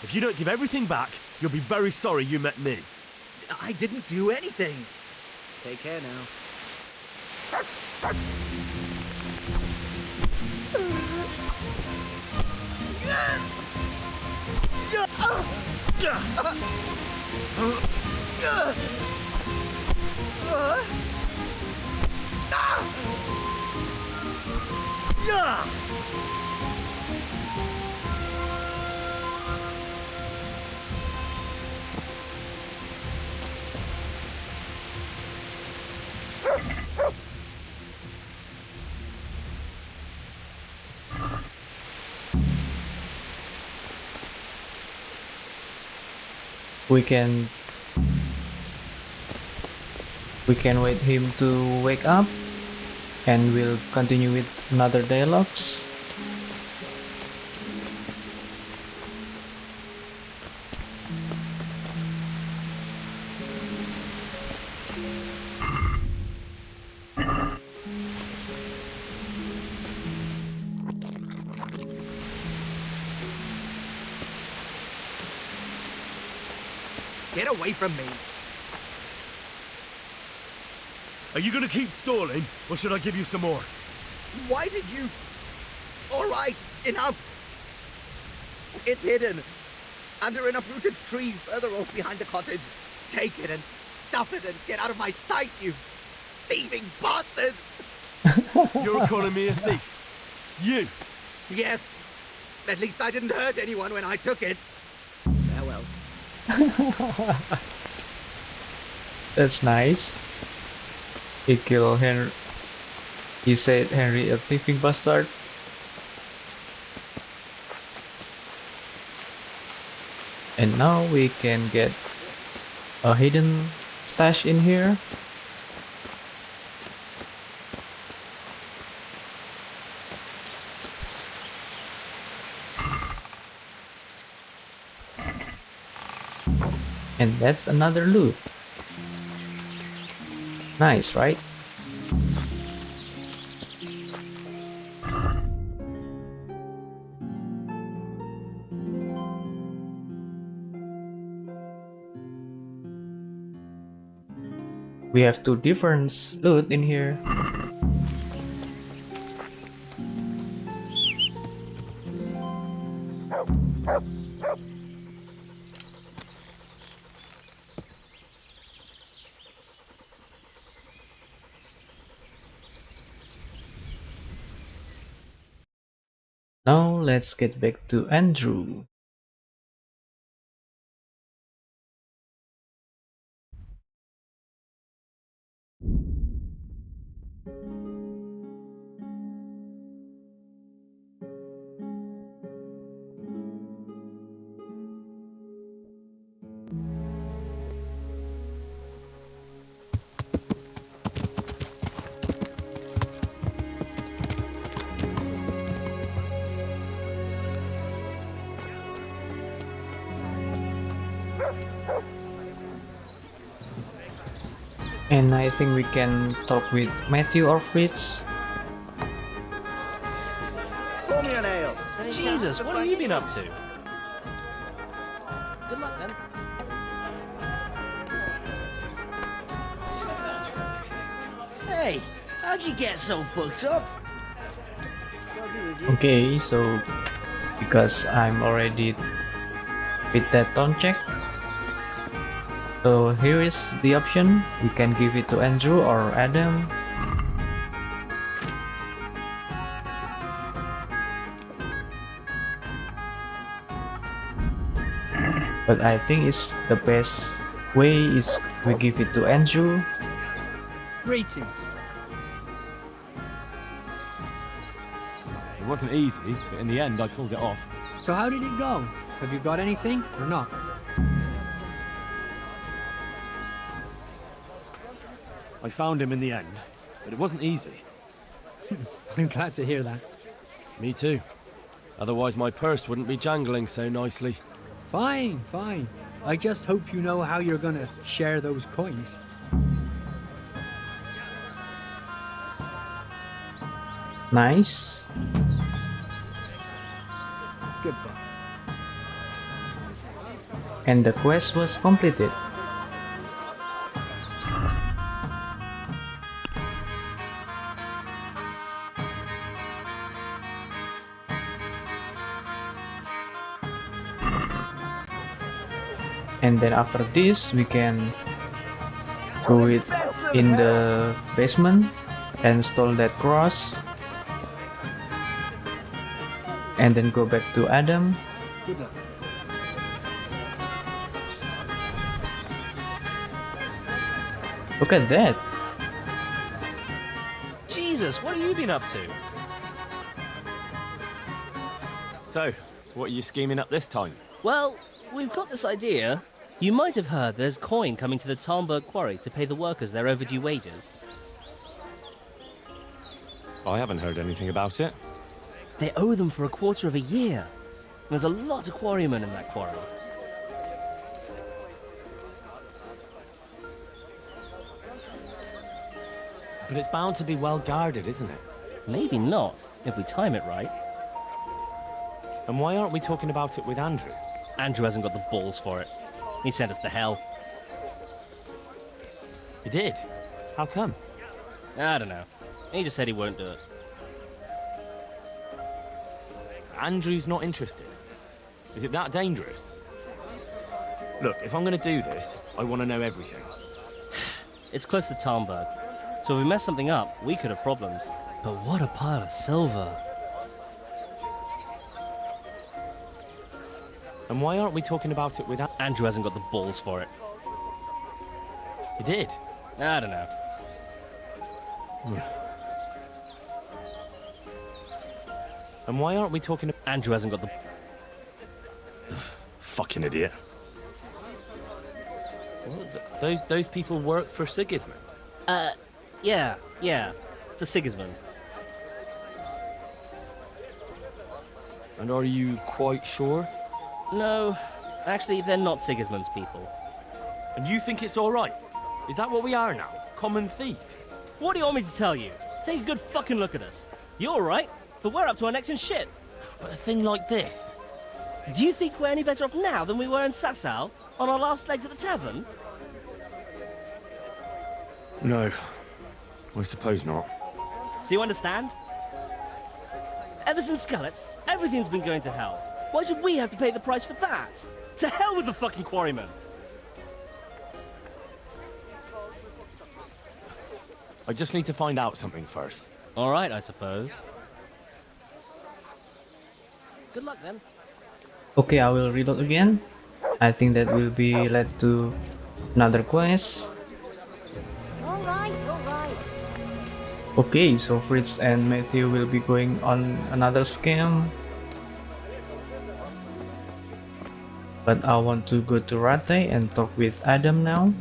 If you don't give everything back, you'll be very sorry you met me. I didn't do anything. Take care now. We can wait him to wake up and we'll continue with another dialogues. Get away from me. Are you gonna keep stalling, or should I give you some more? Why did you... All right, enough. It's hidden. Under an uprooted tree further off behind the cottage. Take it and stuff it and get out of my sight, you thieving bastard. You're calling me a thief? You? Yes. At least I didn't hurt anyone when I took it. Farewell. That's nice. He killed Henry. He said Henry a thieving bastard. And now we can get a hidden stash in here. And that's another loot. Nice, right? We have two different loot in here. Now let's get back to Andrew. And I think we can talk with Matthew or Fritz. Pour me an ale. Jesus, what have you been up to? Good luck then. Hey, how'd you get so fucked up? Okay, so because I'm already with that tone check, so here is the option. We can give it to Andrew or Adam. But I think it's the best way is we give it to Andrew. Greetings. It wasn't easy, but in the end I pulled it off. So how did it go? Have you got anything or not? I found him in the end, but it wasn't easy. I'm glad to hear that. Me too. Otherwise my purse wouldn't be jangling so nicely. Fine, fine. I just hope you know how you're gonna share those coins. Nice. Goodbye. And the quest was completed. And then after this, we can go it in the basement and install that cross. And then go back to Adam. Look at that. Jesus, what have you been up to? So, what are you scheming up this time? Well, we've got this idea. You might have heard there's coin coming to the Tarnberg quarry to pay the workers their overdue wages. I haven't heard anything about it. They owe them for a quarter of a year. There's a lot of quarrymen in that quarry. But it's bound to be well guarded, isn't it? Maybe not, if we time it right. And why aren't we talking about it with Andrew? Andrew hasn't got the balls for it. He sent us to hell. He did? How come? I don't know. He just said he won't do it. Andrew's not interested. Is it that dangerous? Look, if I'm going to do this, I want to know everything. It's close to Tarnberg, so if we mess something up, we could have problems. But what a pile of silver. And why aren't we talking about it with Andrew hasn't got the balls for it. He did? I don't know. And why aren't we talking... Andrew hasn't got the... Fucking idiot. Well, those people work for Sigismund? Yeah. For Sigismund. And are you quite sure? No, actually, they're not Sigismund's people. And you think it's all right? Is that what we are now? Common thieves? What do you want me to tell you? Take a good fucking look at us. You're all right, but we're up to our necks in shit. But a thing like this... Do you think we're any better off now than we were in Sasau, on our last legs at the tavern? No, I suppose not. So you understand? Ever since Scarlet, everything's been going to hell. Why should we have to pay the price for that? To hell with the fucking quarrymen! I just need to find out something first. All right, I suppose. Good luck then. Okay, I will reload again. I think that will be led to another quest. Alright. Okay, so Fritz and Matthew will be going on another scam. But I want to go to Rate and talk with Adam now.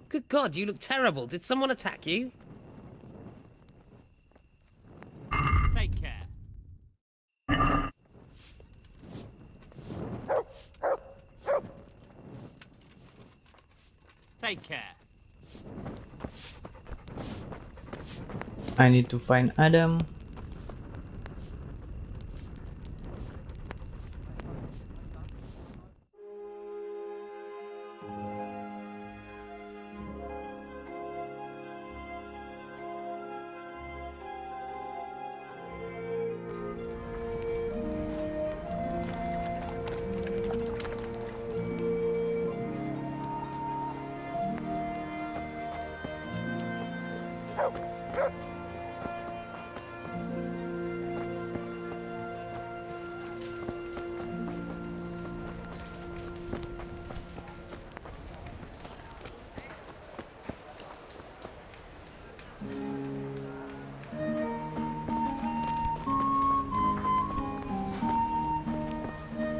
Good God, you look terrible. Did someone attack you? Take care. Take care. I need to find Adam.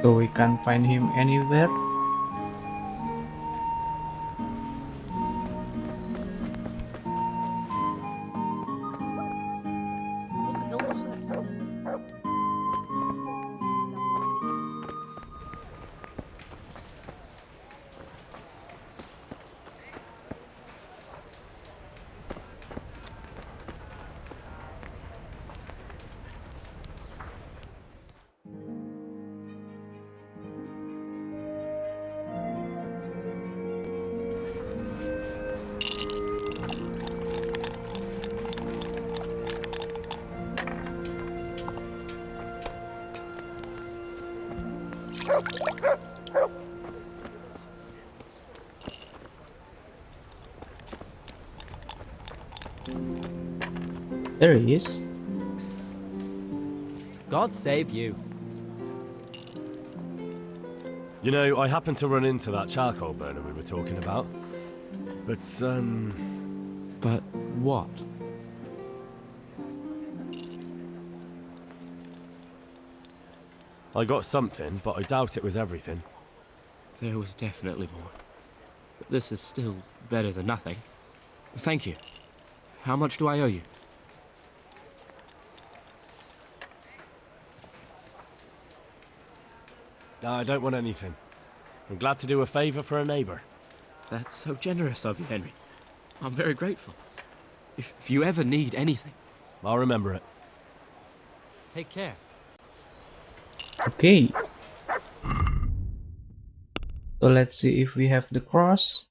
So we can't find him anywhere. There he is. God save you. You know, I happened to run into that charcoal burner we were talking about. But, But what? I got something, but I doubt it was everything. There was definitely more. But this is still better than nothing. Thank you. How much do I owe you? No, I don't want anything. I'm glad to do a favour for a neighbour. That's so generous of you, Henry. I'm very grateful. If you ever need anything... I'll remember it. Take care. Okay. So let's see if we have the cross.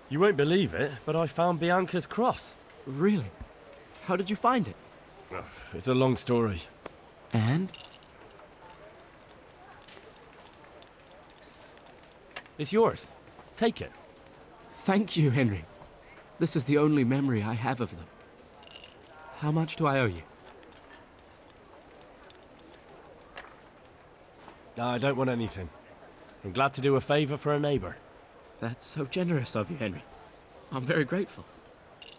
You won't believe it, but I found Bianca's cross. Really? How did you find it? It's a long story. And? It's yours. Take it. Thank you, Henry. This is the only memory I have of them. How much do I owe you? No, I don't want anything. I'm glad to do a favour for a neighbour. That's so generous of you, Henry. I'm very grateful.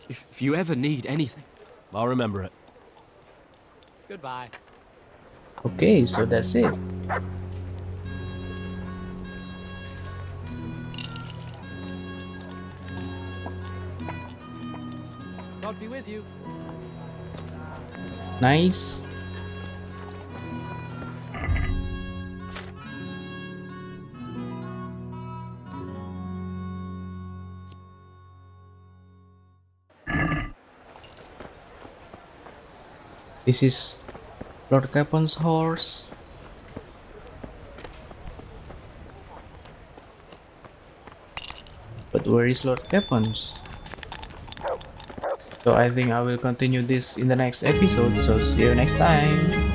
If you ever need anything... I'll remember it. Goodbye. Okay, so that's it. God be with you. Nice. This is Lord Capon's horse. But where is Lord Capon's? So I think I will continue this in the next episode, so see you next time.